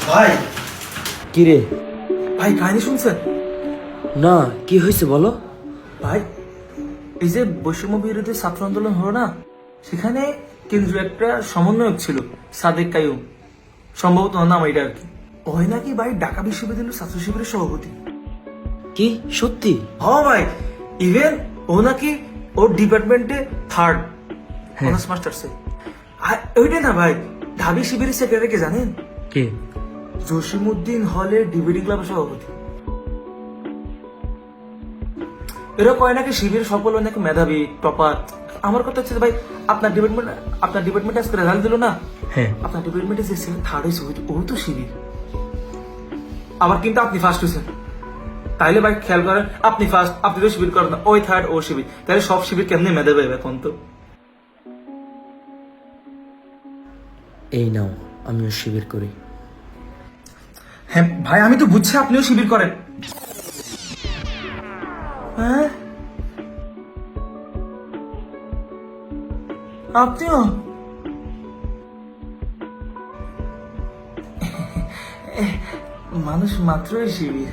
ভাই কি রে? ভাই কাহিনী শুনছেন? না, কি হয়েছে বলো? ভাই এই যে বৈষম্য বিরোধী ছাত্র আন্দোলন হলো না, সেখানে কেন্দ্রীয় একটা সমন্বয়ক ছিল, সাদেক কাইয়ুম, সম্ভবত ওর নাম এটা আর কি। ওই নাকি ভাই ঢাকা বিশ্ববিদ্যালয়ের ছাত্র শিবিরের সভাপতি। কি সত্যি? হ্যাঁ ভাই, ইভেন ও নাকি ওর ডিপার্টমেন্টে থার্ড অনার্স মাস্টার্সে। আর ওইটাই না ভাই, ঢাবি শিবিরের সেক্রেটারি কে জানেন? কে? জসিমউদ্দিন হলের ডিবেটিং ক্লাবের সভাপতি। এরা কয় নাকি শিবির সকল নাকি মেধাবী টপার। আমার কথা হচ্ছে যে ভাই, আপনার ডিপার্টমেন্ট আজকে রেজাল্ট দিল না, হ্যাঁ। আপনার ডিপার্টমেন্টে যে থার্ড হয়েছে ও তো শিবির। আবার কিন্তু আপনি ফার্স্ট হয়েছেন। তাইলে ভাই খেয়াল করেন, আপনি ফার্স্ট, আপনি তো শিবির করেন না, ওই থার্ড ও শিবির, তাহলে সব শিবির কেমনি মেধাবী হবে এখন তো? এই নাও, আমিও শিবির করি। হ্যাঁ ভাই, আমি তো বুঝছি আপনিও শিবির করেন। হ্যাঁ, আপনিও? মানুষ মাত্রই শিবির।